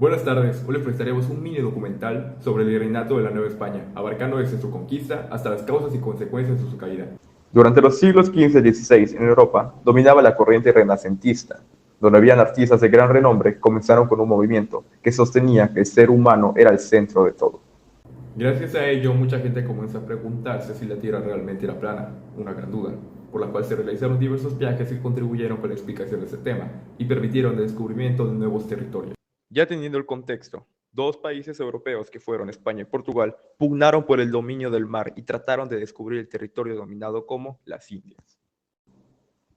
Buenas tardes, hoy les presentaremos un mini documental sobre el virreinato de la Nueva España, abarcando desde su conquista hasta las causas y consecuencias de su caída. Durante los siglos XV y XVI en Europa dominaba la corriente renacentista, donde habían artistas de gran renombre. Comenzaron con un movimiento que sostenía que el ser humano era el centro de todo. Gracias a ello, mucha gente comenzó a preguntarse si la Tierra realmente era plana, una gran duda, por la cual se realizaron diversos viajes que contribuyeron con la explicación de este tema y permitieron el descubrimiento de nuevos territorios. Ya teniendo el contexto, dos países europeos que fueron España y Portugal pugnaron por el dominio del mar y trataron de descubrir el territorio dominado como las Indias.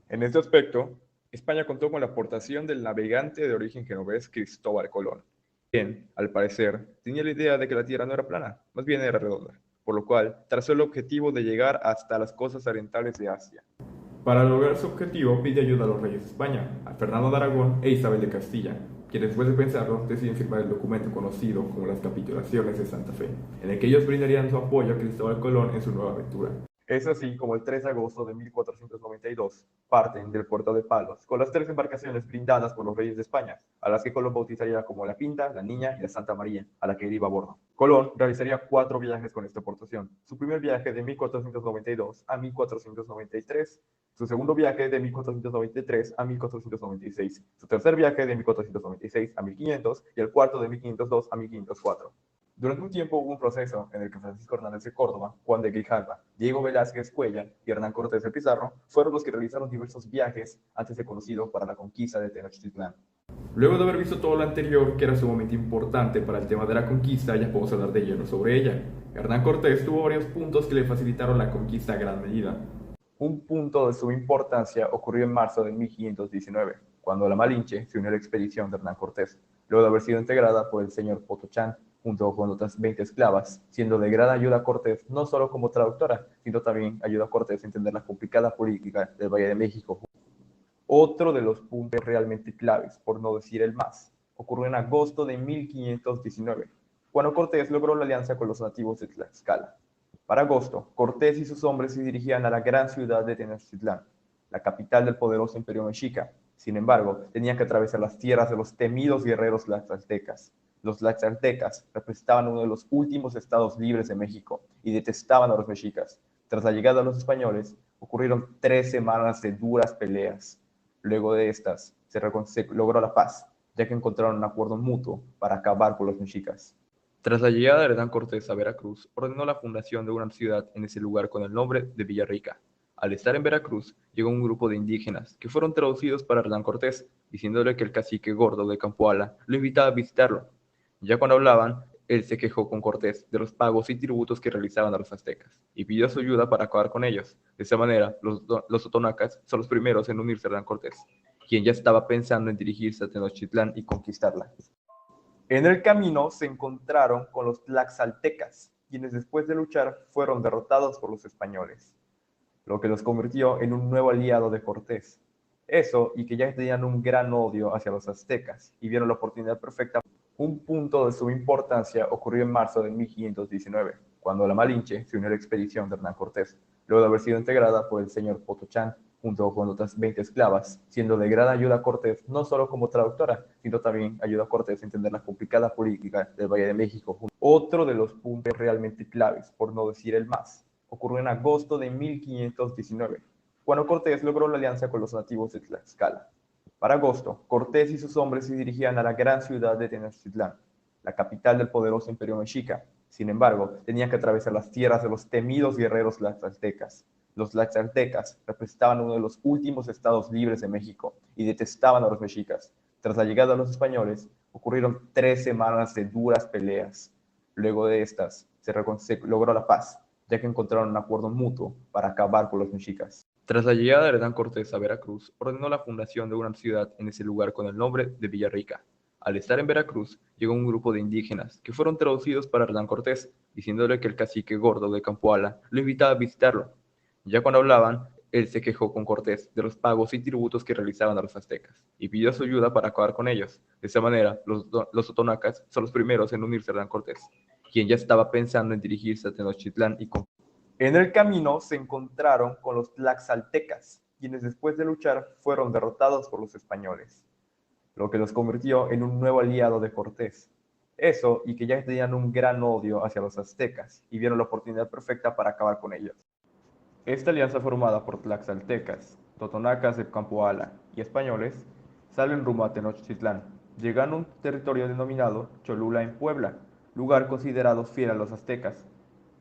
En este aspecto, España contó con la aportación del navegante de origen genovés Cristóbal Colón, quien, al parecer, tenía la idea de que la Tierra no era plana, más bien era redonda, por lo cual trazó el objetivo de llegar hasta las costas orientales de Asia. Para lograr su objetivo, pide ayuda a los reyes de España, a Fernando de Aragón e Isabel de Castilla, quienes después de pensarlo deciden firmar el documento conocido como las Capitulaciones de Santa Fe, en el que ellos brindarían su apoyo a Cristóbal Colón en su nueva aventura. Es así como el 3 de agosto de 1492 parten del puerto de Palos con las tres embarcaciones brindadas por los reyes de España, a las que Colón bautizaría como la Pinta, la Niña y la Santa María, a la que él iba a bordo. Colón realizaría 4 viajes con esta aportación. Su primer viaje de 1492 a 1493, su segundo viaje de 1493 a 1496, su tercer viaje de 1496 a 1500 y el cuarto de 1502 a 1504. Durante un tiempo hubo un proceso en el que Francisco Hernández de Córdoba, Juan de Grijalva, Diego Velázquez Cuellar y Hernán Cortés de Pizarro fueron los que realizaron diversos viajes antes de conocido para la conquista de Tenochtitlán. Luego de haber visto todo lo anterior, que era sumamente importante para el tema de la conquista, ya podemos hablar de lleno sobre ella. Hernán Cortés tuvo varios puntos que le facilitaron la conquista a gran medida. Un punto de suma importancia ocurrió en marzo de 1519, cuando la Malinche se unió a la expedición de Hernán Cortés, luego de haber sido integrada por el señor Potochán, junto con otras 20 esclavas, siendo de gran ayuda a Cortés no solo como traductora, sino también ayuda a Cortés a entender la complicada política del Valle de México. Otro de los puntos realmente claves, por no decir el más, ocurrió en agosto de 1519, cuando Cortés logró la alianza con los nativos de Tlaxcala. Para agosto, Cortés y sus hombres se dirigían a la gran ciudad de Tenochtitlán, la capital del poderoso imperio mexica. Sin embargo, tenían que atravesar las tierras de los temidos guerreros tlaxcaltecas. Los tlaxcaltecas representaban uno de los últimos estados libres de México y detestaban a los mexicas. Tras la llegada de los españoles, ocurrieron 3 semanas de duras peleas. Luego de estas, se logró la paz, ya que encontraron un acuerdo mutuo para acabar con los mexicas. Tras la llegada de Hernán Cortés a Veracruz, ordenó la fundación de una ciudad en ese lugar con el nombre de Villarrica. Al estar en Veracruz, llegó un grupo de indígenas que fueron traducidos para Hernán Cortés, diciéndole que el cacique gordo de Campoala lo invitaba a visitarlo. Ya cuando hablaban, él se quejó con Cortés de los pagos y tributos que realizaban a los aztecas y pidió su ayuda para acabar con ellos. De esa manera, los totonacas son los primeros en unirse a Hernán Cortés, quien ya estaba pensando en dirigirse a Tenochtitlán y conquistarla. En el camino se encontraron con los tlaxcaltecas, quienes después de luchar fueron derrotados por los españoles, lo que los convirtió en un nuevo aliado de Cortés. Eso, y que ya tenían un gran odio hacia los aztecas y vieron la oportunidad perfecta. Un punto de suma importancia ocurrió en marzo de 1519, cuando la Malinche se unió a la expedición de Hernán Cortés, luego de haber sido integrada por el señor Potochán, junto con otras 20 esclavas, siendo de gran ayuda a Cortés no solo como traductora, sino también ayuda a Cortés a entender la complicada política del Valle de México. Otro de los puntos realmente claves, por no decir el más, ocurrió en agosto de 1519, cuando Cortés logró la alianza con los nativos de Tlaxcala. Para agosto, Cortés y sus hombres se dirigían a la gran ciudad de Tenochtitlán, la capital del poderoso imperio mexica. Sin embargo, tenían que atravesar las tierras de los temidos guerreros tlaxcaltecas. Los tlaxcaltecas representaban uno de los últimos estados libres de México y detestaban a los mexicas. Tras la llegada de los españoles, ocurrieron 3 semanas de duras peleas. Luego de estas, se logró la paz, ya que encontraron un acuerdo mutuo para acabar con los mexicas. Tras la llegada de Hernán Cortés a Veracruz, ordenó la fundación de una ciudad en ese lugar con el nombre de Villarrica. Al estar en Veracruz, llegó un grupo de indígenas que fueron traducidos para Hernán Cortés, diciéndole que el cacique gordo de Campoala lo invitaba a visitarlo. Ya cuando hablaban, él se quejó con Cortés de los pagos y tributos que realizaban a los aztecas y pidió su ayuda para acabar con ellos. De esa manera, los totonacas son los primeros en unirse a Hernán Cortés, quien ya estaba pensando en dirigirse a Tenochtitlán y conquistarla. En el camino se encontraron con los tlaxcaltecas, quienes después de luchar fueron derrotados por los españoles, lo que los convirtió en un nuevo aliado de Cortés. Eso y que ya tenían un gran odio hacia los aztecas y vieron la oportunidad perfecta para acabar con ellos. Esta alianza formada por tlaxcaltecas, totonacas del Campo Ala y españoles salen rumbo a Tenochtitlán, llegando a un territorio denominado Cholula en Puebla, lugar considerado fiel a los aztecas.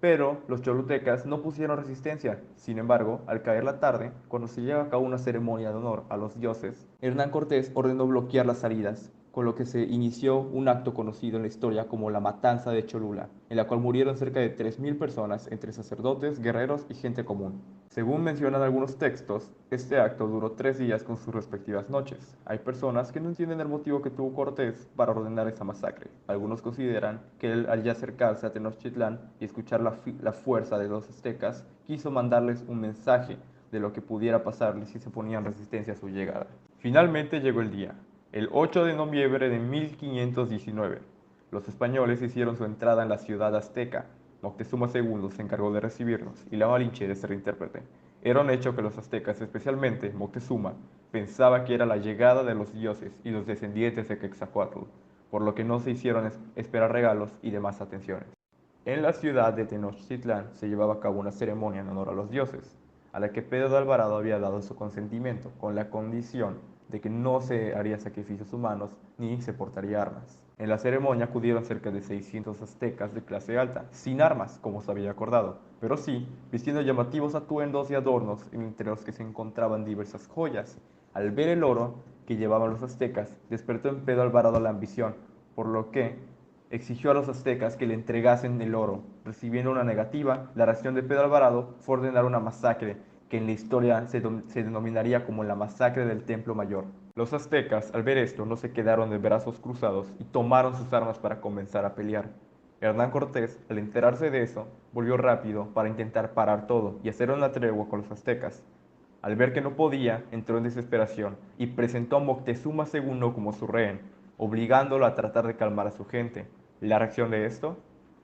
Pero los cholutecas no pusieron resistencia. Sin embargo, al caer la tarde, cuando se lleva a cabo una ceremonia de honor a los dioses, Hernán Cortés ordenó bloquear las salidas, con lo que se inició un acto conocido en la historia como la Matanza de Cholula, en la cual murieron cerca de 3.000 personas entre sacerdotes, guerreros y gente común. Según mencionan algunos textos, este acto duró 3 días con sus respectivas noches. Hay personas que no entienden el motivo que tuvo Cortés para ordenar esa masacre. Algunos consideran que él, al ya acercarse a Tenochtitlán y escuchar la fuerza de los aztecas, quiso mandarles un mensaje de lo que pudiera pasarles si se ponían resistencia a su llegada. Finalmente llegó el día, el 8 de noviembre de 1519. Los españoles hicieron su entrada en la ciudad azteca. Moctezuma II se encargó de recibirnos y la Malinche de ser intérprete. Era un hecho que los aztecas, especialmente Moctezuma, pensaba que era la llegada de los dioses y los descendientes de Quetzalcóatl, por lo que no se hicieron esperar regalos y demás atenciones. En la ciudad de Tenochtitlán se llevaba a cabo una ceremonia en honor a los dioses, a la que Pedro de Alvarado había dado su consentimiento, con la condición de que no se haría sacrificios humanos ni se portaría armas. En la ceremonia acudieron cerca de 600 aztecas de clase alta, sin armas, como se había acordado, pero sí vistiendo llamativos atuendos y adornos, entre los que se encontraban diversas joyas. Al ver el oro que llevaban los aztecas, despertó en Pedro Alvarado la ambición, por lo que exigió a los aztecas que le entregasen el oro. Recibiendo una negativa, la reacción de Pedro Alvarado fue ordenar una masacre que en la historia se denominaría como la masacre del Templo Mayor. Los aztecas, al ver esto, no se quedaron de brazos cruzados y tomaron sus armas para comenzar a pelear. Hernán Cortés, al enterarse de eso, volvió rápido para intentar parar todo y hacer una tregua con los aztecas. Al ver que no podía, entró en desesperación y presentó a Moctezuma II como su rehén, obligándolo a tratar de calmar a su gente. La reacción de esto: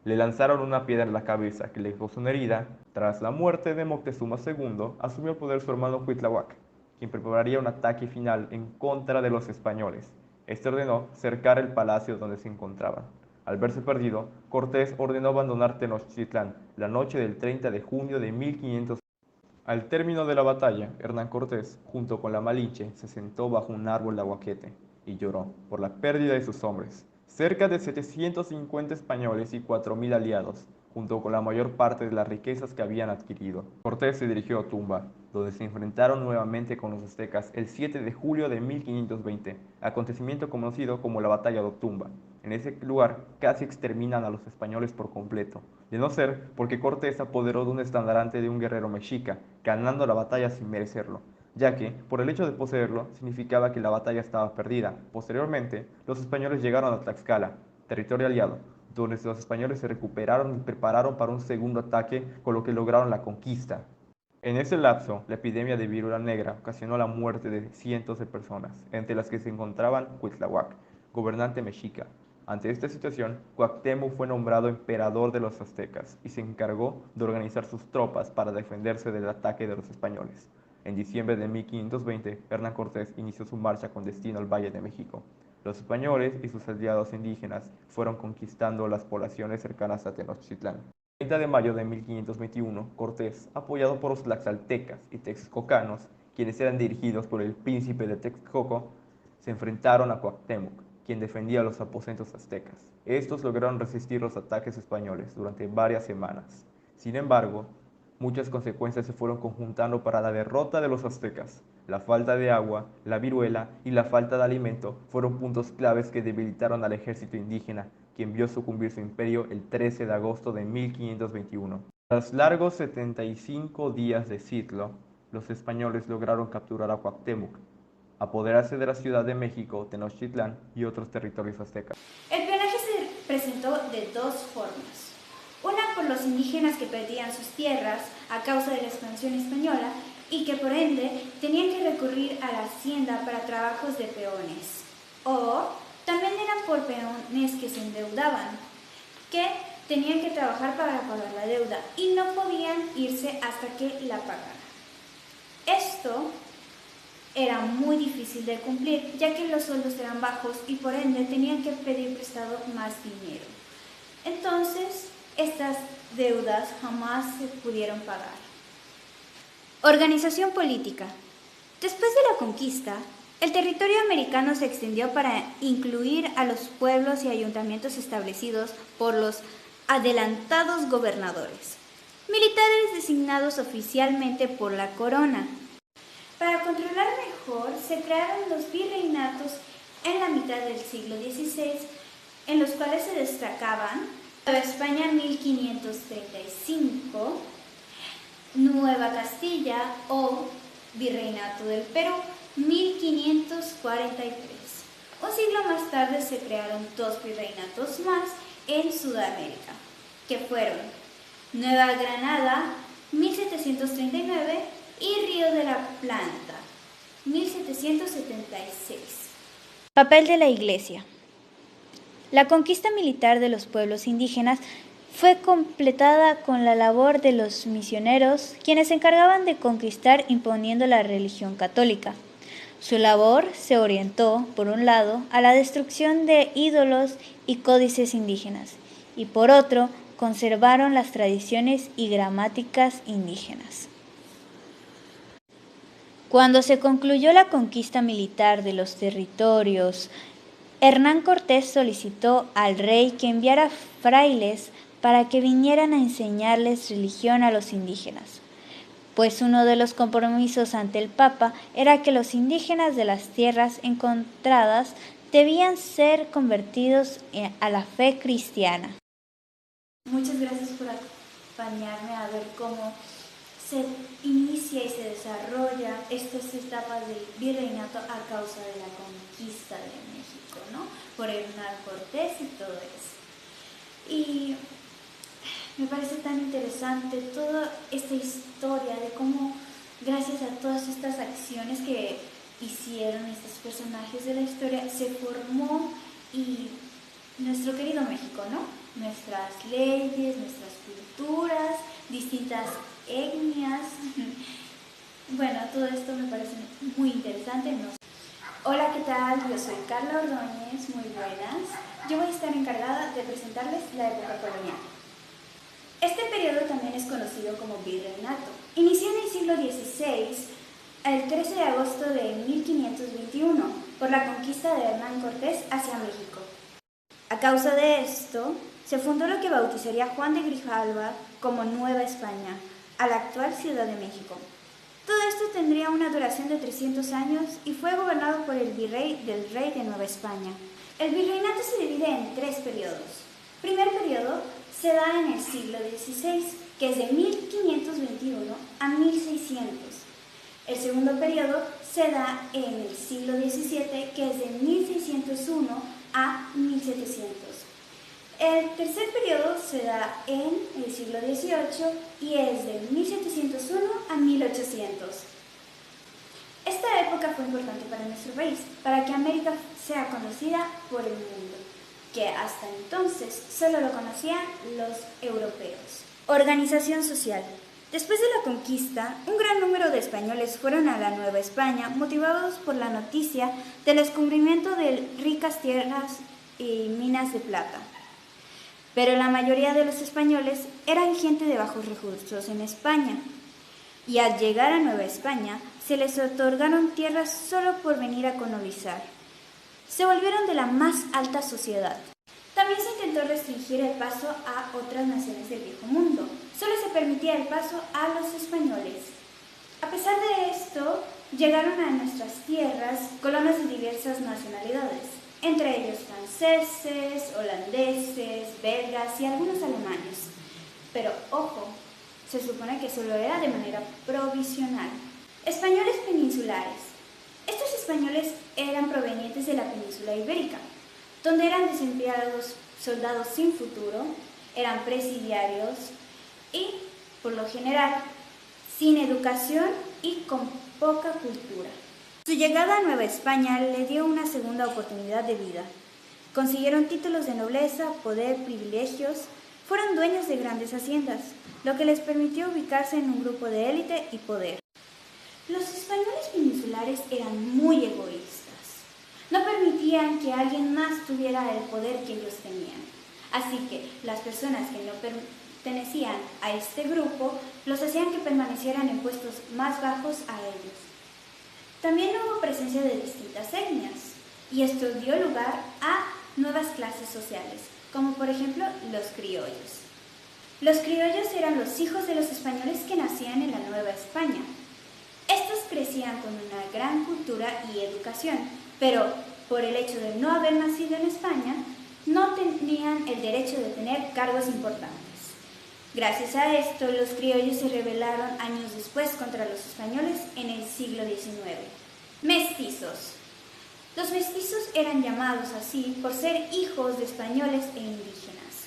le lanzaron una piedra en la cabeza que le causó una herida. Tras la muerte de Moctezuma II, asumió el poder su hermano Cuitláhuac, quien prepararía un ataque final en contra de los españoles. Este ordenó cercar el palacio donde se encontraban. Al verse perdido, Cortés ordenó abandonar Tenochtitlán la noche del 30 de junio de 1500. Al término de la batalla, Hernán Cortés, junto con la Malinche, se sentó bajo un árbol de aguacate y lloró por la pérdida de sus hombres. Cerca de 750 españoles y 4.000 aliados, junto con la mayor parte de las riquezas que habían adquirido. Cortés se dirigió a Tumba, donde se enfrentaron nuevamente con los aztecas el 7 de julio de 1520, acontecimiento conocido como la Batalla de Tumba. En ese lugar casi exterminan a los españoles por completo, de no ser porque Cortés se apoderó de un estandarte de un guerrero mexica, ganando la batalla sin merecerlo, ya que, por el hecho de poseerlo, significaba que la batalla estaba perdida. Posteriormente, los españoles llegaron a Tlaxcala, territorio aliado, donde los españoles se recuperaron y prepararon para un segundo ataque, con lo que lograron la conquista. En ese lapso, la epidemia de viruela negra ocasionó la muerte de cientos de personas, entre las que se encontraban Cuitláhuac, gobernante mexica. Ante esta situación, Cuauhtémoc fue nombrado emperador de los aztecas y se encargó de organizar sus tropas para defenderse del ataque de los españoles. En diciembre de 1520, Hernán Cortés inició su marcha con destino al Valle de México. Los españoles y sus aliados indígenas fueron conquistando las poblaciones cercanas a Tenochtitlán. El 30 de mayo de 1521, Cortés, apoyado por los tlaxcaltecas y texcocanos, quienes eran dirigidos por el príncipe de Texcoco, se enfrentaron a Cuauhtémoc, quien defendía los aposentos aztecas. Estos lograron resistir los ataques españoles durante varias semanas. Sin embargo, muchas consecuencias se fueron conjuntando para la derrota de los aztecas. La falta de agua, la viruela y la falta de alimento fueron puntos claves que debilitaron al ejército indígena, quien vio sucumbir su imperio el 13 de agosto de 1521. Tras largos 75 días de sitio, los españoles lograron capturar a Cuauhtémoc, apoderarse de la Ciudad de México, Tenochtitlán y otros territorios aztecas. El penaje se presentó de dos formas. Una por los indígenas que perdían sus tierras a causa de la expansión española y que por ende tenían que recurrir a la hacienda para trabajos de peones. O también eran por peones que se endeudaban, que tenían que trabajar para pagar la deuda y no podían irse hasta que la pagaran. Esto era muy difícil de cumplir, ya que los sueldos eran bajos y por ende tenían que pedir prestado más dinero. Entonces, estas deudas jamás se pudieron pagar. Organización política. Después de la conquista, el territorio americano se extendió para incluir a los pueblos y ayuntamientos establecidos por los adelantados gobernadores, militares designados oficialmente por la corona. Para controlar mejor, se crearon los virreinatos en la mitad del siglo XVI, en los cuales se destacaban Nueva España 1535, Nueva Castilla o Virreinato del Perú 1543. Un siglo más tarde se crearon dos virreinatos más en Sudamérica, que fueron Nueva Granada 1739 y Río de la Plata 1776. Papel de la Iglesia. La conquista militar de los pueblos indígenas fue completada con la labor de los misioneros, quienes se encargaban de conquistar imponiendo la religión católica. Su labor se orientó, por un lado, a la destrucción de ídolos y códices indígenas, y por otro, conservaron las tradiciones y gramáticas indígenas. Cuando se concluyó la conquista militar de los territorios, Hernán Cortés solicitó al rey que enviara frailes para que vinieran a enseñarles religión a los indígenas, pues uno de los compromisos ante el Papa era que los indígenas de las tierras encontradas debían ser convertidos a la fe cristiana. Muchas gracias por acompañarme a ver cómo se inicia y se desarrolla estas etapas del virreinato a causa de la conquista de México, ¿no? Por Hernán Cortés y todo eso. Y me parece tan interesante toda esta historia de cómo, gracias a todas estas acciones que hicieron estos personajes de la historia, se formó y nuestro querido México, ¿no? Nuestras leyes, nuestras culturas, distintas etnias. Bueno, todo esto me parece muy interesante. Hola, ¿qué tal? Yo soy Carla Ordóñez, muy buenas. Yo voy a estar encargada de presentarles la época colonial. Este periodo también es conocido como virreinato. Inició en el siglo XVI, el 13 de agosto de 1521, por la conquista de Hernán Cortés hacia México. A causa de esto, se fundó lo que bautizaría Juan de Grijalva como Nueva España, a la actual Ciudad de México. Todo esto tendría una duración de 300 años y fue gobernado por el virrey del rey de Nueva España. El virreinato se divide en 3 periodos. Primer periodo se da en el siglo XVI, que es de 1521 a 1600. El segundo periodo se da en el siglo XVII, que es de 1601 a 1700. El tercer periodo se da en el siglo XVIII y es de 1701 a 1800. Esta época fue importante para nuestro país, para que América sea conocida por el mundo, que hasta entonces solo lo conocían los europeos. Organización social. Después de la conquista, un gran número de españoles fueron a la Nueva España motivados por la noticia del descubrimiento de ricas tierras y minas de plata. Pero la mayoría de los españoles eran gente de bajos recursos en España, y al llegar a Nueva España se les otorgaron tierras solo por venir a colonizar. Se volvieron de la más alta sociedad. También se intentó restringir el paso a otras naciones del Viejo Mundo. Solo se permitía el paso a los españoles. A pesar de esto, llegaron a nuestras tierras colonos de diversas nacionalidades, entre ellos franceses, holandeses, belgas y algunos alemanes. Pero ojo, se supone que solo era de manera provisional. Españoles peninsulares. Estos españoles eran provenientes de la península ibérica, donde eran desempleados, soldados sin futuro, eran presidiarios y, por lo general, sin educación y con poca cultura. Su llegada a Nueva España le dio una segunda oportunidad de vida. Consiguieron títulos de nobleza, poder, privilegios, fueron dueños de grandes haciendas, lo que les permitió ubicarse en un grupo de élite y poder. Los españoles peninsulares eran muy egoístas. No permitían que alguien más tuviera el poder que ellos tenían. Así que las personas que no pertenecían a este grupo los hacían que permanecieran en puestos más bajos a ellos. También hubo presencia de distintas etnias, y esto dio lugar a nuevas clases sociales, como por ejemplo los criollos. Los criollos eran los hijos de los españoles que nacían en la Nueva España. Estos crecían con una gran cultura y educación, pero por el hecho de no haber nacido en España, no tenían el derecho de tener cargos importantes. Gracias a esto, los criollos se rebelaron años después contra los españoles en el siglo XIX. Mestizos. Los mestizos eran llamados así por ser hijos de españoles e indígenas.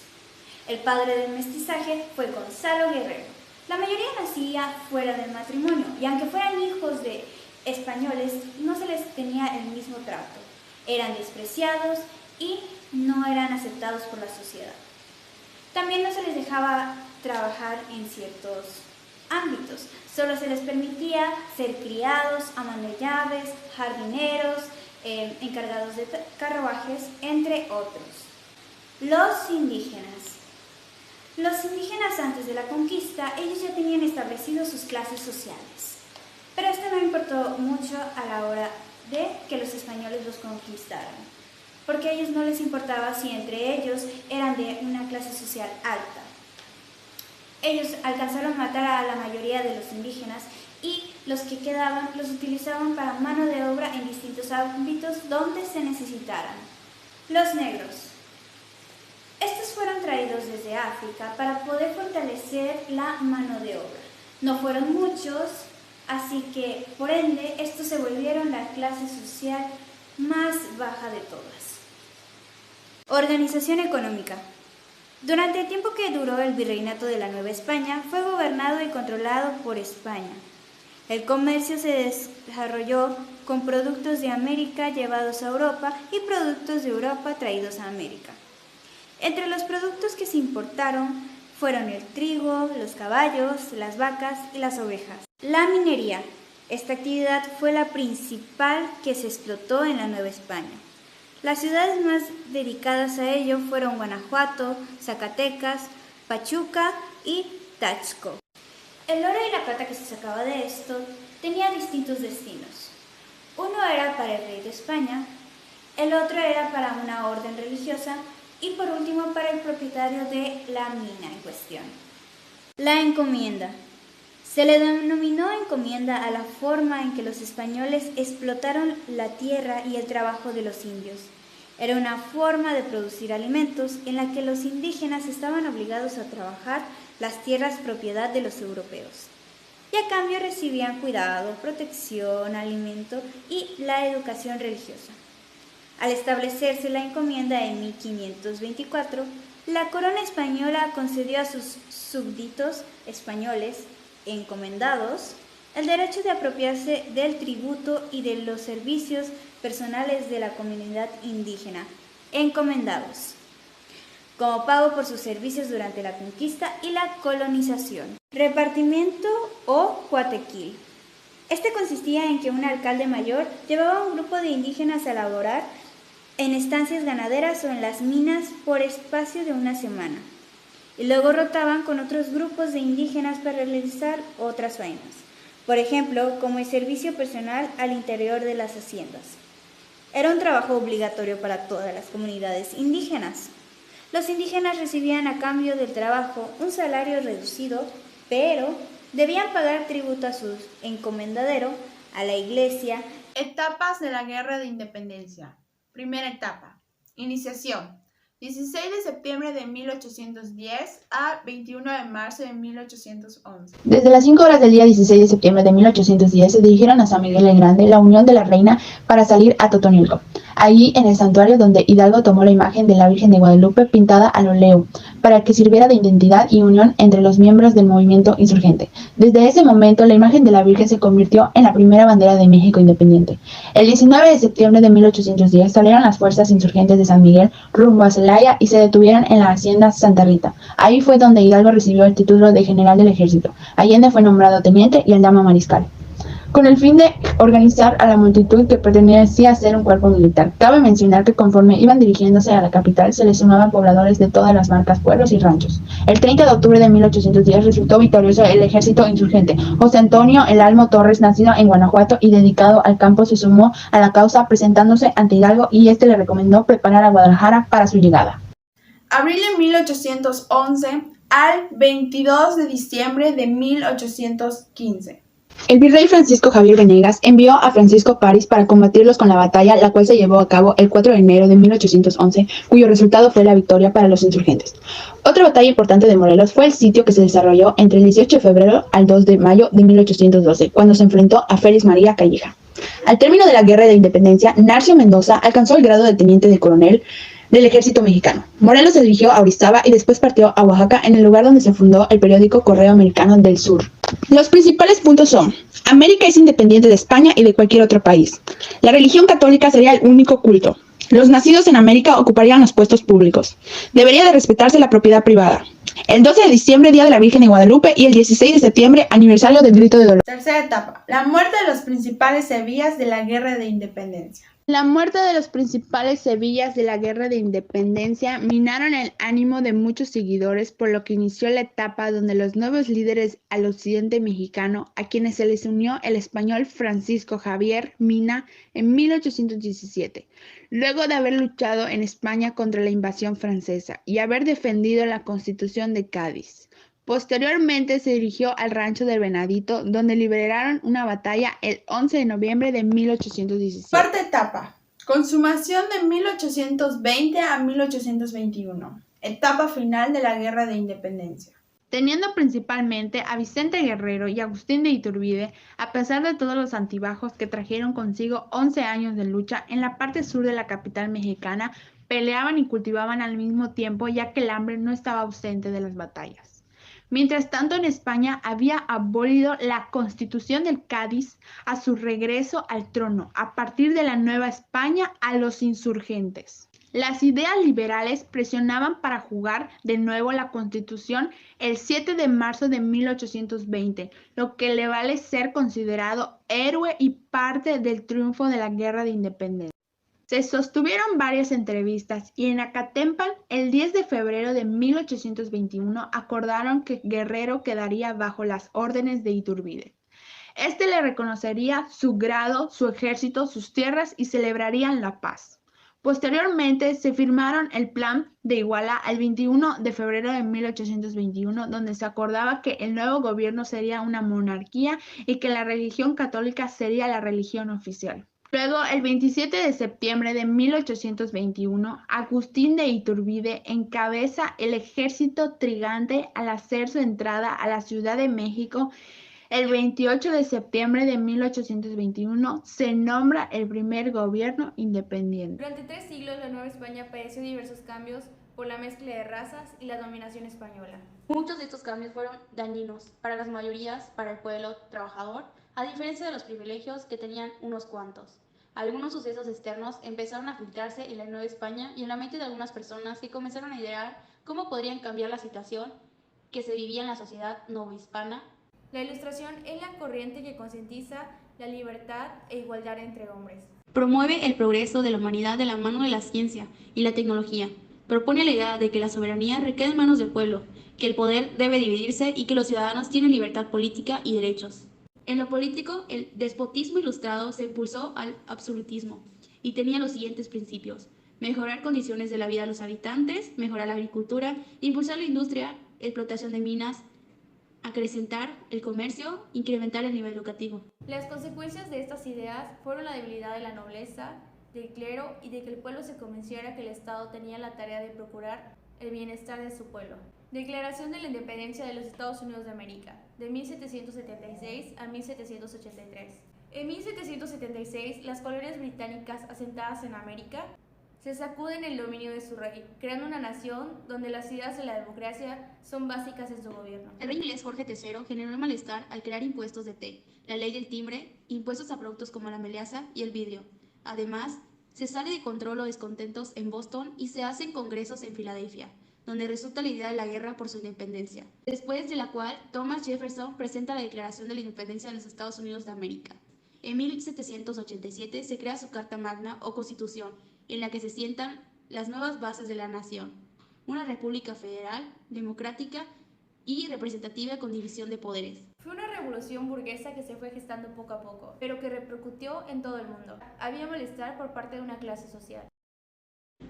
El padre del mestizaje fue Gonzalo Guerrero. La mayoría nacía fuera del matrimonio, y aunque fueran hijos de españoles, no se les tenía el mismo trato. Eran despreciados y no eran aceptados por la sociedad. También no se les dejaba trabajar en ciertos ámbitos. Solo se les permitía ser criados, amas de llaves, jardineros, encargados de carruajes, entre otros. Los indígenas. Los indígenas antes de la conquista, ellos ya tenían establecido sus clases sociales. Pero esto no importó mucho a la hora de que los españoles los conquistaran, porque a ellos no les importaba si entre ellos eran de una clase social alta. Ellos alcanzaron a matar a la mayoría de los indígenas y los que quedaban los utilizaban para mano de obra en distintos ámbitos donde se necesitaran. Los negros. Estos fueron traídos desde África para poder fortalecer la mano de obra. No fueron muchos, así que, por ende, estos se volvieron la clase social más baja de todas. Organización económica. Durante el tiempo que duró el virreinato de la Nueva España, fue gobernado y controlado por España. El comercio se desarrolló con productos de América llevados a Europa y productos de Europa traídos a América. Entre los productos que se importaron fueron el trigo, los caballos, las vacas y las ovejas. La minería. Esta actividad fue la principal que se explotó en la Nueva España. Las ciudades más dedicadas a ello fueron Guanajuato, Zacatecas, Pachuca y Taxco. El oro y la plata que se sacaba de esto tenía distintos destinos. Uno era para el rey de España, el otro era para una orden religiosa y por último para el propietario de la mina en cuestión. La encomienda. Se le denominó encomienda a la forma en que los españoles explotaron la tierra y el trabajo de los indios. Era una forma de producir alimentos en la que los indígenas estaban obligados a trabajar las tierras propiedad de los europeos, y a cambio recibían cuidado, protección, alimento y la educación religiosa. Al establecerse la encomienda en 1524, la corona española concedió a sus súbditos españoles encomendados el derecho de apropiarse del tributo y de los servicios personales de la comunidad indígena, encomendados, como pago por sus servicios durante la conquista y la colonización. Repartimiento o cuatequil. Este consistía en que un alcalde mayor llevaba a un grupo de indígenas a laborar en estancias ganaderas o en las minas por espacio de una semana, y luego rotaban con otros grupos de indígenas para realizar otras faenas, por ejemplo, como el servicio personal al interior de las haciendas. Era un trabajo obligatorio para todas las comunidades indígenas. Los indígenas recibían a cambio del trabajo un salario reducido, pero debían pagar tributo a su encomendadero, a la iglesia. Etapas de la Guerra de Independencia. Primera etapa. Iniciación. 16 de septiembre de 1810 a 21 de marzo de 1811. Desde las 5 horas del día 16 de septiembre de 1810 se dirigieron a San Miguel el Grande, la Unión de la Reina, para salir a Totonilco. Allí, en el santuario donde Hidalgo tomó la imagen de la Virgen de Guadalupe pintada al óleo, para que sirviera de identidad y unión entre los miembros del movimiento insurgente. Desde ese momento, la imagen de la Virgen se convirtió en la primera bandera de México independiente. El 19 de septiembre de 1810 salieron las fuerzas insurgentes de San Miguel rumbo a Celaya y se detuvieron en la hacienda Santa Rita. Ahí fue donde Hidalgo recibió el título de general del ejército. Allende fue nombrado teniente y Aldama mariscal. con el fin de organizar a la multitud que pertenecía a ser un cuerpo militar. Cabe mencionar que conforme iban dirigiéndose a la capital, se les sumaban pobladores de todas las marcas, pueblos y ranchos. El 30 de octubre de 1810 resultó victorioso el ejército insurgente. José Antonio El Almo Torres, nacido en Guanajuato y dedicado al campo, se sumó a la causa presentándose ante Hidalgo y este le recomendó preparar a Guadalajara para su llegada. Abril de 1811 al 22 de diciembre de 1815. El virrey Francisco Javier Venegas envió a Francisco París para combatirlos con la batalla, la cual se llevó a cabo el 4 de enero de 1811, cuyo resultado fue la victoria para los insurgentes. Otra batalla importante de Morelos fue el sitio que se desarrolló entre el 18 de febrero al 2 de mayo de 1812, cuando se enfrentó a Félix María Calleja. Al término de la Guerra de Independencia, Narcio Mendoza alcanzó el grado de teniente de coronel del ejército mexicano. Morelos se dirigió a Orizaba y después partió a Oaxaca, en el lugar donde se fundó el periódico Correo Americano del Sur. Los principales puntos son: América es independiente de España y de cualquier otro país. La religión católica sería el único culto. Los nacidos en América ocuparían los puestos públicos. Debería de respetarse la propiedad privada. El 12 de diciembre, Día de la Virgen de Guadalupe, y el 16 de septiembre, aniversario del Grito de Dolores. Tercera etapa. La muerte de los principales sevillas de la Guerra de Independencia. La muerte de los principales sevillas de la Guerra de Independencia minaron el ánimo de muchos seguidores, por lo que inició la etapa donde los nuevos líderes al occidente mexicano, a quienes se les unió el español Francisco Javier Mina en 1817, luego de haber luchado en España contra la invasión francesa y haber defendido la Constitución de Cádiz. Posteriormente se dirigió al rancho del Venadito, donde libraron una batalla el 11 de noviembre de 1817. Cuarta etapa. Consumación de 1820 a 1821. Etapa final de la Guerra de Independencia. Teniendo principalmente a Vicente Guerrero y Agustín de Iturbide, a pesar de todos los altibajos que trajeron consigo 11 años de lucha, en la parte sur de la capital mexicana peleaban y cultivaban al mismo tiempo, ya que el hambre no estaba ausente de las batallas. Mientras tanto, en España había abolido la Constitución del Cádiz a su regreso al trono, a partir de la Nueva España, a los insurgentes. Las ideas liberales presionaban para jugar de nuevo la Constitución el 7 de marzo de 1820, lo que le vale ser considerado héroe y parte del triunfo de la Guerra de Independencia. Se sostuvieron varias entrevistas y en Acatempan, el 10 de febrero de 1821, acordaron que Guerrero quedaría bajo las órdenes de Iturbide. Este le reconocería su grado, su ejército, sus tierras y celebrarían la paz. Posteriormente se firmaron el Plan de Iguala el 21 de febrero de 1821, donde se acordaba que el nuevo gobierno sería una monarquía y que la religión católica sería la religión oficial. Luego, el 27 de septiembre de 1821, Agustín de Iturbide encabeza el ejército trigante al hacer su entrada a la Ciudad de México. El 28 de septiembre de 1821 se nombra el primer gobierno independiente. Durante 3 siglos, la Nueva España padeció diversos cambios por la mezcla de razas y la dominación española. Muchos de estos cambios fueron dañinos para las mayorías, para el pueblo trabajador, a diferencia de los privilegios que tenían unos cuantos. Algunos sucesos externos empezaron a filtrarse en la Nueva España y en la mente de algunas personas que comenzaron a idear cómo podrían cambiar la situación que se vivía en la sociedad novohispana. La Ilustración es la corriente que concientiza la libertad e igualdad entre hombres. Promueve el progreso de la humanidad de la mano de la ciencia y la tecnología. Propone la idea de que la soberanía recae en manos del pueblo, que el poder debe dividirse y que los ciudadanos tienen libertad política y derechos. En lo político, el despotismo ilustrado se impulsó al absolutismo y tenía los siguientes principios: mejorar condiciones de la vida de los habitantes, mejorar la agricultura, impulsar la industria, explotación de minas, acrecentar el comercio, incrementar el nivel educativo. Las consecuencias de estas ideas fueron la debilidad de la nobleza, del clero y de que el pueblo se convenciera que el Estado tenía la tarea de procurar el bienestar de su pueblo. Declaración de la Independencia de los Estados Unidos de América, de 1776 a 1783. En 1776, las colonias británicas asentadas en América se sacuden el dominio de su rey, creando una nación donde las ideas de la democracia son básicas en su gobierno. El rey inglés Jorge III generó el malestar al crear impuestos de té, la ley del timbre, impuestos a productos como la melaza y el vidrio. Además, se sale de control los descontentos en Boston y se hacen congresos en Filadelfia, donde resulta la idea de la guerra por su independencia, después de la cual Thomas Jefferson presenta la Declaración de la Independencia de los Estados Unidos de América. En 1787 se crea su Carta Magna o Constitución, en la que se sientan las nuevas bases de la nación, una república federal, democrática y representativa con división de poderes. Fue una revolución burguesa que se fue gestando poco a poco, pero que repercutió en todo el mundo. Había malestar por parte de una clase social.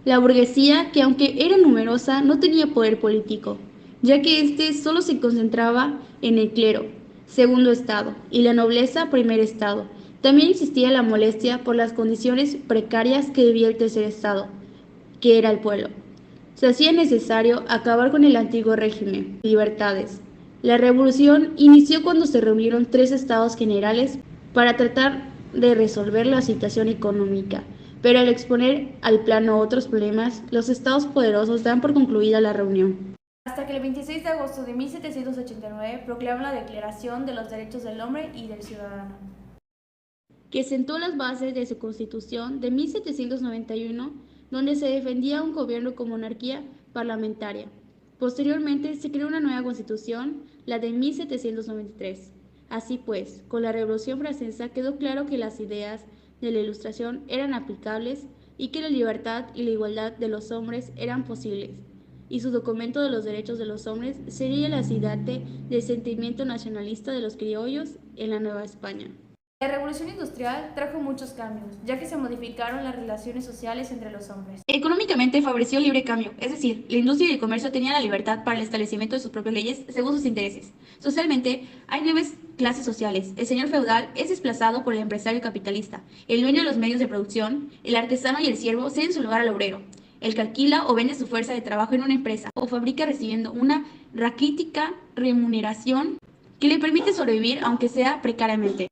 La burguesía, que aunque era numerosa, no tenía poder político, ya que éste solo se concentraba en el clero, segundo estado, y la nobleza, primer estado. También existía la molestia por las condiciones precarias que vivía el tercer estado, que era el pueblo. Se hacía necesario acabar con el antiguo régimen de libertades. La revolución inició cuando se reunieron 3 estados generales para tratar de resolver la situación económica, pero al exponer al plano otros problemas, los estados poderosos dan por concluida la reunión. Hasta que el 26 de agosto de 1789 proclaman la Declaración de los Derechos del Hombre y del Ciudadano, que sentó las bases de su Constitución de 1791, donde se defendía un gobierno con monarquía parlamentaria. Posteriormente se creó una nueva Constitución, la de 1793. Así pues, con la Revolución Francesa quedó claro que las ideas de la Ilustración eran aplicables y que la libertad y la igualdad de los hombres eran posibles, y su documento de los derechos de los hombres sería el acicate del sentimiento nacionalista de los criollos en la Nueva España. La Revolución Industrial trajo muchos cambios, ya que se modificaron las relaciones sociales entre los hombres. Económicamente favoreció el libre cambio, es decir, la industria y el comercio tenían la libertad para el establecimiento de sus propias leyes según sus intereses. Socialmente, hay 9 clases sociales. El señor feudal es desplazado por el empresario capitalista. El dueño de los medios de producción, el artesano y el siervo ceden su lugar al obrero. El que alquila o vende su fuerza de trabajo en una empresa o fabrica recibiendo una raquítica remuneración que le permite sobrevivir aunque sea precariamente.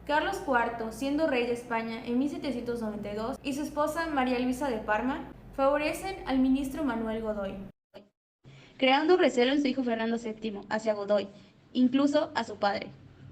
Carlos IV, siendo rey de España en 1792, y su esposa María Luisa de Parma favorecen al ministro Manuel Godoy, creando recelo en su hijo Fernando VII hacia Godoy, incluso a su padre.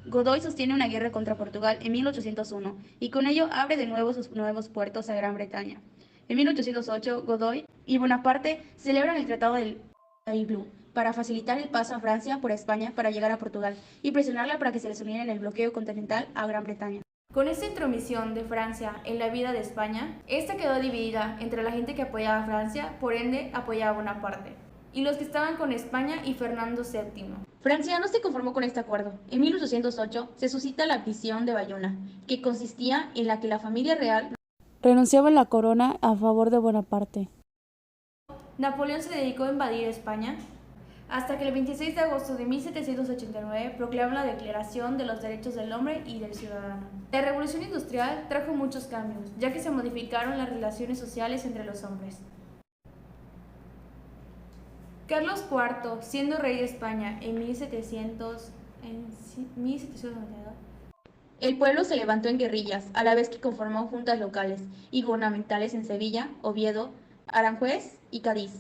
Godoy sostiene una guerra contra Portugal en 1801 y con ello abre de nuevo sus nuevos puertos a Gran Bretaña. En 1808, Godoy y Bonaparte celebran el Tratado del Eylau para facilitar el paso a Francia por España para llegar a Portugal y presionarla para que se les uniera en el bloqueo continental a Gran Bretaña. Con esta intromisión de Francia en la vida de España, esta quedó dividida entre la gente que apoyaba a Francia, por ende apoyaba a Bonaparte, y los que estaban con España y Fernando VII. Francia no se conformó con este acuerdo. En 1808 se suscita la visión de Bayona, que consistía en la que la familia real renunciaba a la corona a favor de Bonaparte. Napoleón se dedicó a invadir España, hasta que el 26 de agosto de 1789 proclaman la Declaración de los Derechos del Hombre y del Ciudadano. La Revolución Industrial trajo muchos cambios, ya que se modificaron las relaciones sociales entre los hombres. Carlos IV, siendo rey de España en 1792, el pueblo se levantó en guerrillas, a la vez que conformó juntas locales y gubernamentales en Sevilla, Oviedo, Aranjuez y Cádiz.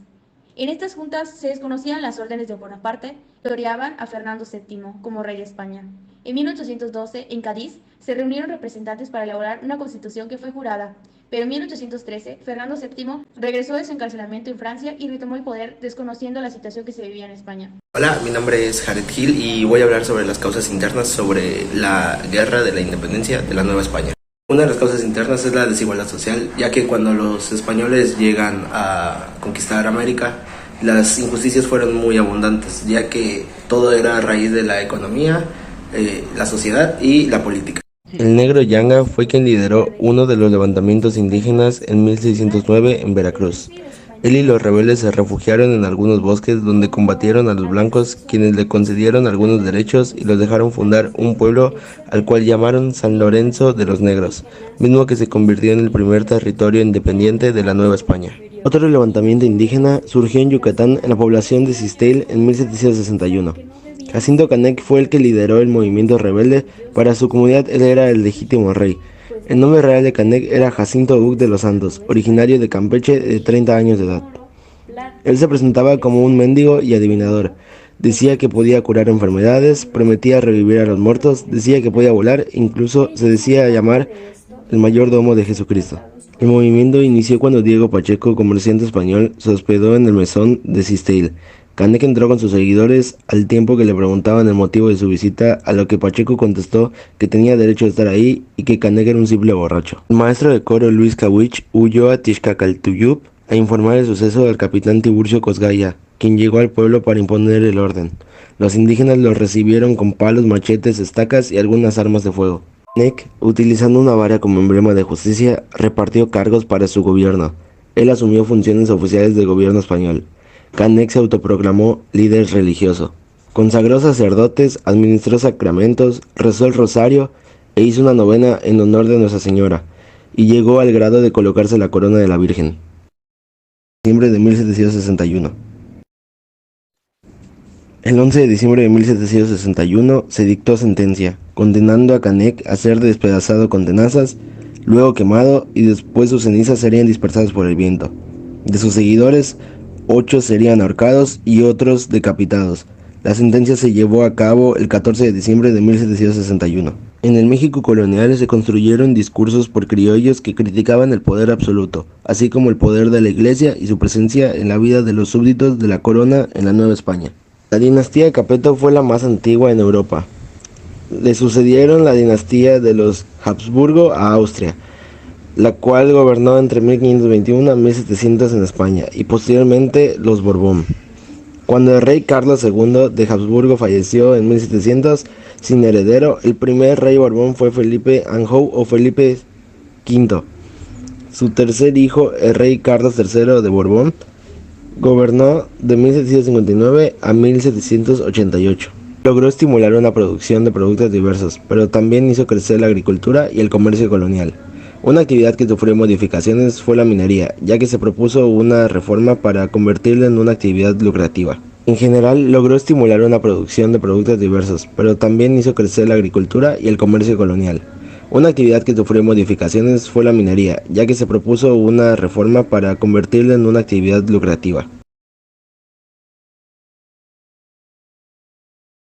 En estas juntas se desconocían las órdenes de Bonaparte, que gloriaban a Fernando VII como rey de España. En 1812, en Cádiz, se reunieron representantes para elaborar una constitución que fue jurada, pero en 1813, Fernando VII regresó de su encarcelamiento en Francia y retomó el poder desconociendo la situación que se vivía en España. Hola, mi nombre es Jared Hill y voy a hablar sobre las causas internas sobre la guerra de la independencia de la Nueva España. Una de las causas internas es la desigualdad social, ya que cuando los españoles llegan a conquistar América, las injusticias fueron muy abundantes, ya que todo era a raíz de la economía, la sociedad y la política. El negro Yanga fue quien lideró uno de los levantamientos indígenas en 1609 en Veracruz. Él y los rebeldes se refugiaron en algunos bosques donde combatieron a los blancos, quienes le concedieron algunos derechos y los dejaron fundar un pueblo al cual llamaron San Lorenzo de los Negros, mismo que se convirtió en el primer territorio independiente de la Nueva España. Otro levantamiento indígena surgió en Yucatán, en la población de Cisteil, en 1761. Jacinto Canec fue el que lideró el movimiento rebelde. Para su comunidad él era el legítimo rey. El nombre real de Canec era Jacinto Buc de los Santos, originario de Campeche de 30 años de edad. Él se presentaba como un mendigo y adivinador. Decía que podía curar enfermedades, prometía revivir a los muertos, decía que podía volar, incluso se decía llamar el mayordomo de Jesucristo. El movimiento inició cuando Diego Pacheco, comerciante español, se hospedó en el mesón de Cisteil. Canek entró con sus seguidores al tiempo que le preguntaban el motivo de su visita, a lo que Pacheco contestó que tenía derecho a estar ahí y que Canek era un simple borracho. El maestro de coro Luis Kawich huyó a Tixcacaltuyup a informar el suceso al capitán Tiburcio Cosgaya, quien llegó al pueblo para imponer el orden. Los indígenas los recibieron con palos, machetes, estacas y algunas armas de fuego. Canek, utilizando una vara como emblema de justicia, repartió cargos para su gobierno. Él asumió funciones oficiales del gobierno español. Canek se autoproclamó líder religioso. Consagró sacerdotes, administró sacramentos, rezó el rosario e hizo una novena en honor de Nuestra Señora, y llegó al grado de colocarse la corona de la Virgen. Diciembre de 1761. El 11 de diciembre de 1761 se dictó sentencia, condenando a Canek a ser despedazado con tenazas, luego quemado y después sus cenizas serían dispersadas por el viento. De sus seguidores, 8 serían ahorcados y otros decapitados. La sentencia se llevó a cabo el 14 de diciembre de 1761. En el México colonial se construyeron discursos por criollos que criticaban el poder absoluto, así como el poder de la Iglesia y su presencia en la vida de los súbditos de la corona en la Nueva España. La dinastía de Capeto fue la más antigua en Europa. Le sucedieron la dinastía de los Habsburgo a Austria, la cual gobernó entre 1521 a 1700 en España, y posteriormente los Borbón. Cuando el rey Carlos II de Habsburgo falleció en 1700 sin heredero, el primer rey Borbón fue Felipe Anjou o Felipe V. Su tercer hijo, el rey Carlos III de Borbón, gobernó de 1759 a 1788. Logró estimular una producción de productos diversos, pero también hizo crecer la agricultura y el comercio colonial. Una actividad que sufrió modificaciones fue la minería, ya que se propuso una reforma para convertirla en una actividad lucrativa. En general, logró estimular una producción de productos diversos, pero también hizo crecer la agricultura y el comercio colonial. Una actividad que sufrió modificaciones fue la minería, ya que se propuso una reforma para convertirla en una actividad lucrativa.